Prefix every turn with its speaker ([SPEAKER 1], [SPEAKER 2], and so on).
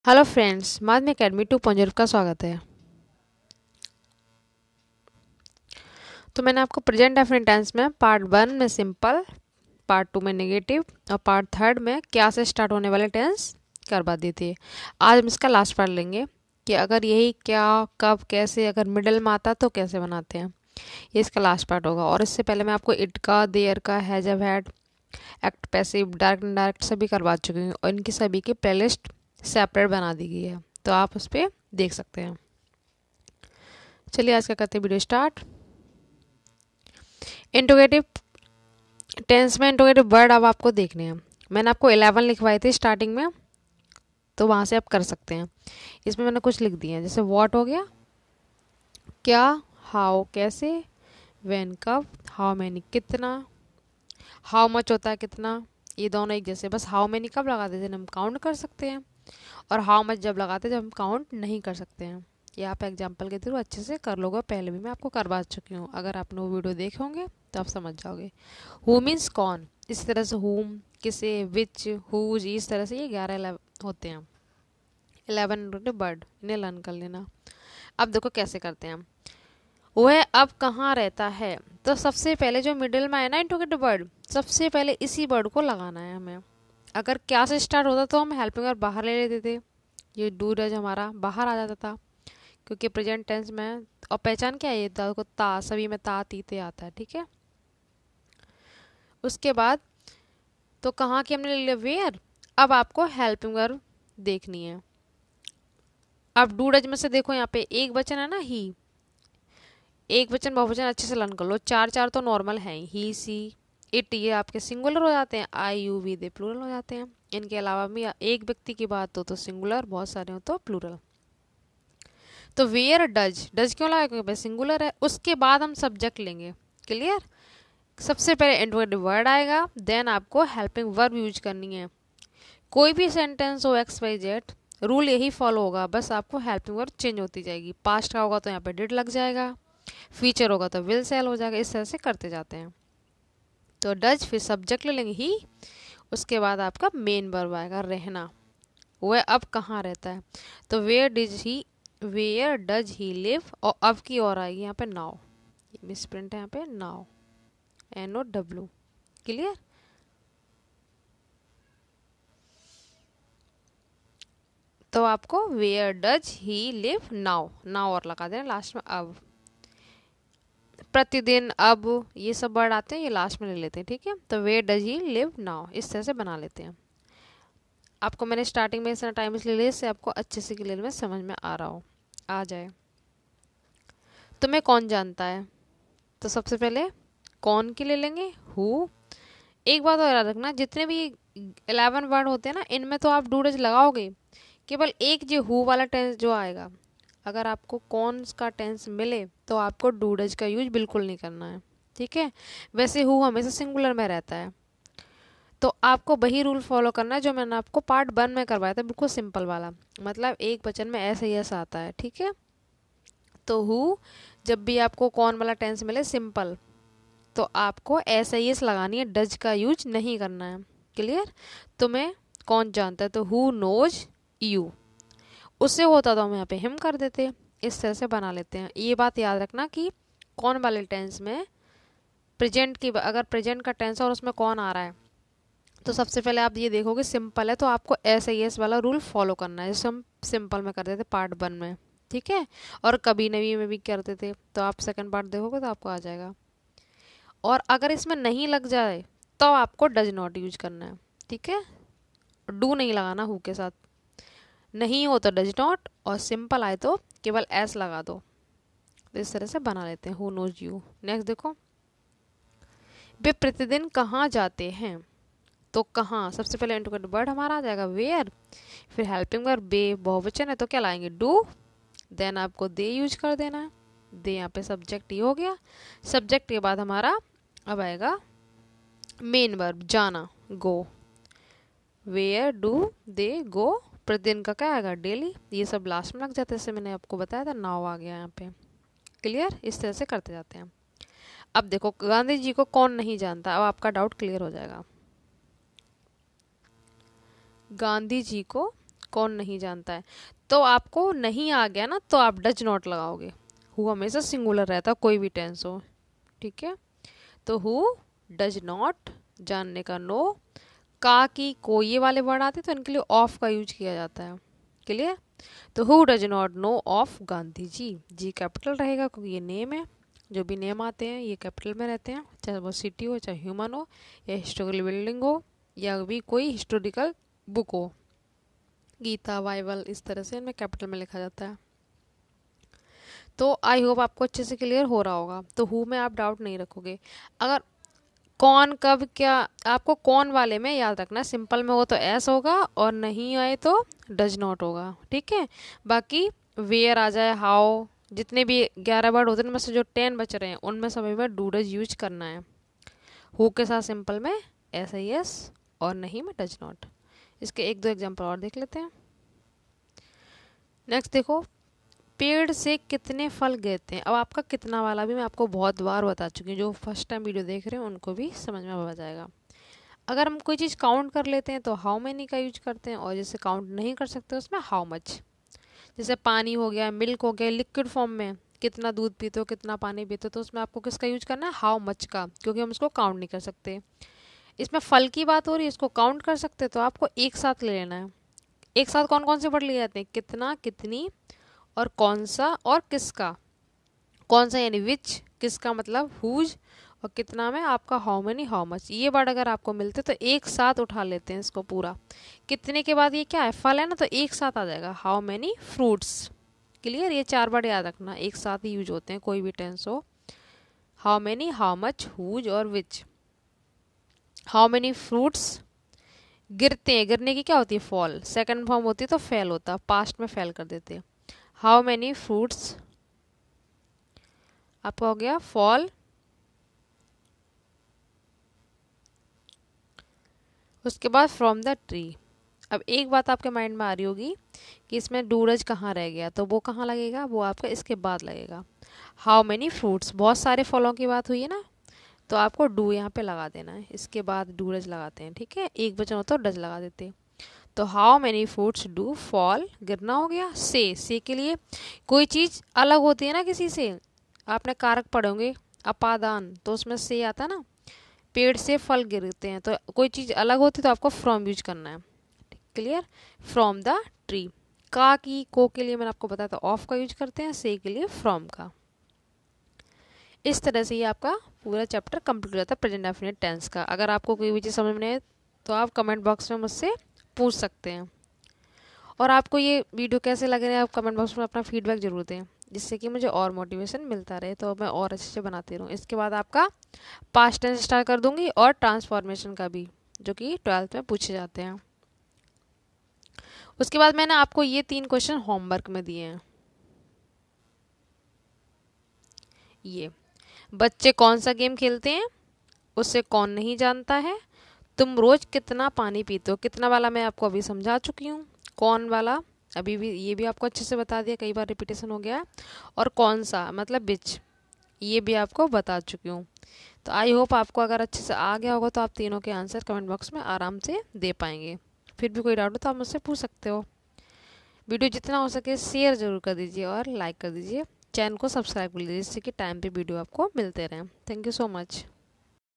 [SPEAKER 1] Hello friends, माध्यमिक academy 2.0 का स्वागत है। तो मैंने आपको प्रेजेंट डेफिनेट टेंस में पार्ट 1 में सिंपल, पार्ट 2 में नेगेटिव और पार्ट 3 में क्या से स्टार्ट होने वाले टेंस करवा दी थी। आज हम इसका लास्ट पार्ट लेंगे कि अगर यही क्या, कब, कैसे अगर मिडिल में आता तो कैसे बनाते हैं। ये इसका लास्ट पार्ट होगा। और इससे पहले मैं आपको इट का, देयर का, has have had, act passive, direct indirect सभी करवा चुकी हूँ और इनकी सभी की प्लेलिस्ट सेपरेट बना दी गई है, तो आप उस पर देख सकते हैं। चलिए आज का करते हैं वीडियो स्टार्ट। इंट्रोगेटिव टेंस में इंट्रोगेटिव वर्ड अब आपको देखने हैं। मैंने आपको 11 लिखवाए थे स्टार्टिंग में, तो वहाँ से आप कर सकते हैं। इसमें मैंने कुछ लिख दिए हैं, जैसे व्हाट हो गया, क्या, हाउ कैसे, व्हेन कब, हाउ मैनी कितना, हाउ मच होता है कितना, ये दोनों एक जैसे, बस हाउ मैनी कब लगाते थे हम काउंट कर सकते हैं, और हाउ मच जब लगाते जब हम काउंट नहीं कर सकते हैं। ये आप एग्जाम्पल के थ्रू अच्छे से कर लोगे, पहले भी मैं आपको करवा चुकी हूँ। अगर आपने वो वीडियो देखे होंगे तो आप समझ जाओगे। हु मीन्स कौन, इस तरह से हुम, किसे, विच, हुज, इस तरह से ये 11 होते हैं। 11 बर्ड, इन्हें लर्न कर लेना। अब देखो कैसे करते हैं हम। वह अब कहाँ रहता है, तो सबसे पहले जो मिडिल में है ना इंट्रोगेटिव वर्ड, सबसे पहले इसी वर्ड को लगाना है हमें। अगर क्या से स्टार्ट होता तो हम हेल्पिंग वर्ब बाहर ले लेते थे, ये डू डज हमारा बाहर आ जाता था, क्योंकि प्रेजेंट टेंस में। और पहचान क्या है, ये को ता, सभी में ता तीते आता है, ठीक है। उसके बाद तो कहाँ की हमने ले लिया, वेयर। अब आपको हेल्पिंग वर्ब देखनी है। अब डू डज में से देखो, यहाँ पे एक वचन है ना, ही। एक वचन बहुवचन अच्छे से लर्न कर लो। चार चार तो नॉर्मल है, ही, सी, इट, ये आपके सिंगुलर हो जाते हैं। आई, यू, वी, दे प्लूरल हो जाते हैं। इनके अलावा भी एक व्यक्ति की बात हो तो सिंगुलर, बहुत सारे हो तो प्लूरल। तो वेयर डज, डज क्यों लगा, क्योंकि सिंगुलर है। उसके बाद हम सब्जेक्ट लेंगे, क्लियर। सबसे पहले इंट्रोगेटिव वर्ड आएगा, देन आपको हेल्पिंग वर्ब यूज करनी है। कोई भी सेंटेंस हो एक्स वाई जेड, रूल यही फॉलो होगा, बस आपको हेल्पिंग वर्ब चेंज होती जाएगी। पास्ट का होगा तो यहाँ पे डिड लग जाएगा, फ्यूचर होगा तो विल सेल हो जाएगा, इस तरह से करते जाते हैं। तो डज, फिर सब्जेक्ट ले लेंगे ही, उसके बाद आपका मेन वर्ब आएगा रहना। वह अब कहाँ रहता है, तो वेयर डज ही लिव, और अब की और आएगी यहाँ पे नाउ, मिस प्रिंट है यहाँ पे, नाउ, NOW, क्लियर। तो आपको where does he live now, now और लगा देना लास्ट में। अब प्रतिदिन, अब, ये सब वर्ड आते हैं, ये लास्ट में ले लेते हैं, ठीक है। तो where does he live now, इस तरह से बना लेते हैं। आपको मैंने स्टार्टिंग में इतना टाइम इसलिए लिया, इससे आपको अच्छे से क्लियर में समझ में आ रहा हो, आ जाए। तुम्हें कौन जानता है, तो सबसे पहले कौन की ले लेंगे, हु। एक बात और याद रखना, जितने भी 11 वर्ड होते हैं ना, इनमें तो आप डू डज लगाओगे, केवल एक जो हु वाला टेंस जो आएगा, अगर आपको कौन का टेंस मिले तो आपको डू डज का यूज बिल्कुल नहीं करना है, ठीक है। वैसे हु हमेशा सिंगुलर में रहता है, तो आपको वही रूल फॉलो करना है जो मैंने आपको पार्ट 1 में करवाया था, बिल्कुल सिंपल वाला। मतलब एक वचन में ऐसे ही ऐसा आता है, ठीक है। तो हु, जब भी आपको कौन वाला टेंस मिले सिंपल, तो आपको ऐसा ही एस लगानी है, डज का यूज नहीं करना है, क्लियर। तुम्हें कौन जानता है, तो हु नोज यू। उससे होता तो हम यहाँ पे हिम कर देते, इस तरह से बना लेते हैं। ये बात याद रखना कि कौन वाले टेंस में प्रेजेंट की, अगर प्रेजेंट का टेंस और उसमें कौन आ रहा है, तो सबसे पहले आप ये देखोगे सिंपल है, तो आपको ऐसे ही एस वाला रूल फॉलो करना है, जैसे हम सिंपल में करते थे पार्ट 1 में, ठीक है। और कभी नवी में भी करते थे, तो आप सेकंड पार्ट देखोगे तो आपको आ जाएगा। और अगर इसमें नहीं लग जाए तो आपको डज नॉट यूज करना है, ठीक है। डू नहीं लगाना हु के साथ, नहीं हो तो डज नॉट, और सिंपल आए तो केवल एस लगा दो। तो इस तरह से बना लेते हैं, हु नोज यू। नेक्स्ट देखो, वे प्रतिदिन कहाँ जाते हैं, तो कहाँ, सबसे पहले इंट्रोगेटिव वर्ड हमारा आ जाएगा वेयर, फिर हेल्पिंग वर्ब बे, बहुवचन है तो क्या लाएंगे, डू, देन आपको दे यूज कर देना है। दे यहाँ पे सब्जेक्ट ये हो गया। सब्जेक्ट के बाद हमारा अब आएगा मेन वर्ब जाना, गो। वेयर डू दे गो, प्रतिदिन का क्या आएगा, डेली। ये सब लास्ट में लग जाते हैं, जैसे मैंने आपको बताया था, नाउ आ गया यहाँ पे, क्लियर। इस तरह से करते जाते हैं। अब देखो गांधी जी को कौन नहीं जानता, अब आपका डाउट क्लियर हो जाएगा। गांधी जी को कौन नहीं जानता है। तो आपको नहीं आ गया ना तो आप डज नॉट लगाओगे। हु हमेशा सिंगुलर रहता, कोई भी टेंस हो, ठीक है। तो हु डज नॉट, जानने का नो, का की को ये वाले वर्ड आते तो इनके लिए ऑफ का यूज किया जाता है। क्लियर। तो who does not know of Gandhi ji, G capital रहेगा क्योंकि ये नेम है। जो भी नेम आते हैं ये कैपिटल में रहते हैं, चाहे वो सिटी हो, चाहे ह्यूमन हो, या हिस्टोरिकल बिल्डिंग हो, या भी कोई हिस्टोरिकल बुक हो, गीता, बाइबल, इस तरह से इनमें कैपिटल में लिखा जाता है। तो आई होप आपको अच्छे से क्लियर हो रहा होगा। तो हु में आप डाउट नहीं रखोगे। अगर कौन कब क्या, आपको कौन वाले में याद रखना, सिंपल में हो तो एस होगा और नहीं आए तो डज नॉट होगा, ठीक है। बाकी वेयर आ जाए, हाउ, जितने भी 11 वर्ड होते हैं उनमें से जो 10 बच रहे हैं उनमें सभी में डू डज यूज करना है। हु के साथ सिंपल में एस आई एस और नहीं में डज नॉट। इसके एक दो एग्जाम्पल और देख लेते हैं। नेक्स्ट देखो, पेड़ से कितने फल गिरते हैं। अब आपका कितना वाला भी मैं आपको बहुत बार बता चुकी हूँ, जो फर्स्ट टाइम वीडियो देख रहे हैं उनको भी समझ में आ जाएगा। अगर हम कोई चीज़ काउंट कर लेते हैं तो हाउ मैनी का यूज करते हैं, और जैसे काउंट नहीं कर सकते उसमें हाउ मच। जैसे पानी हो गया, मिल्क हो गया, लिक्विड फॉर्म में कितना दूध पीते हो, कितना पानी पीते हो, तो उसमें आपको किसका यूज करना है, हाउ मच का, क्योंकि हम उसको काउंट नहीं कर सकते। इसमें फल की बात हो रही है, इसको काउंट कर सकते तो आपको एक साथ ले लेना है। एक साथ कौन कौन से वर्ड लिए जाते हैं, कितना, कितनी, और कौन सा और किसका। कौन सा यानी विच, किसका मतलब हुज, और कितना में आपका हाउ मेनी, हाउ मच। ये वर्ड अगर आपको मिलते तो एक साथ उठा लेते हैं इसको पूरा। कितने के बाद ये क्या है, फल है ना, तो एक साथ आ जाएगा हाउ मेनी फ्रूट्स। क्लियर। ये 4 वर्ड याद रखना, एक साथ ही यूज होते हैं कोई भी टेंस हो। How many, how much, whose और विच। हाउ मेनी फ्रूट्स गिरते हैं, गिरने की क्या होती है, फॉल। सेकंड फॉर्म होती है तो फेल होता, पास्ट में फेल कर देते हैं। हाउ मेनी फ्रूट्स आपका हो गया फॉल। उसके बाद फ्रॉम द ट्री। अब एक बात आपके माइंड में आ रही होगी कि इसमें डूरज कहाँ रह गया, तो वो कहाँ लगेगा, वो आपका इसके बाद लगेगा। हाउ मेनी फ्रूट्स, बहुत सारे फलों की बात हुई है ना, तो आपको डू यहाँ पे लगा देना है, इसके बाद डूरज लगाते हैं, ठीक है। एक वचन हो तो डज लगा देते हैं। तो how many fruits do fall, गिरना हो गया। से के लिए कोई चीज़ अलग होती है ना किसी से, आपने कारक पढ़े होंगे अपादान, तो उसमें से आता है ना, पेड़ से फल गिरते हैं, तो कोई चीज़ अलग होती है तो आपको फ्रॉम यूज करना है। क्लियर। From the tree. का की को के लिए मैंने आपको बताया था ऑफ का यूज करते हैं, से के लिए फ्रॉम का। इस तरह से ये आपका पूरा चैप्टर कंप्लीट हो जाता है प्रेजेंट डेफिनेट टेंस का। अगर आपको कोई भी चीज़ समझ में नहीं आए तो आप कमेंट बॉक्स में मुझसे पूछ सकते हैं। और आपको ये वीडियो कैसे लग रहे हैं आप कमेंट बॉक्स में अपना फीडबैक जरूर दें, जिससे कि मुझे और मोटिवेशन मिलता रहे, तो मैं और अच्छे से बनाती रहूँ। इसके बाद आपका पास्ट टेंस स्टार्ट कर दूंगी और ट्रांसफॉर्मेशन का भी, जो कि 12th में पूछे जाते हैं। उसके बाद मैंने आपको ये 3 क्वेश्चन होमवर्क में दिए हैं। ये बच्चे कौन सा गेम खेलते हैं, उससे कौन नहीं जानता है, तुम रोज कितना पानी पीते हो। कितना वाला मैं आपको अभी समझा चुकी हूँ, कौन वाला अभी भी ये भी आपको अच्छे से बता दिया, कई बार रिपीटेशन हो गया है। और कौन सा मतलब बिच, ये भी आपको बता चुकी हूँ। तो आई होप आपको अगर अच्छे से आ गया होगा तो आप तीनों के आंसर कमेंट बॉक्स में आराम से दे पाएंगे। फिर भी कोई डाउट हो तो आप मुझसे पूछ सकते हो। वीडियो जितना हो सके शेयर जरूर कर दीजिए और लाइक कर दीजिए। चैनल को सब्सक्राइब कर लीजिए, जिससे कि टाइम पे वीडियो आपको मिलते रहें। Thank you so much.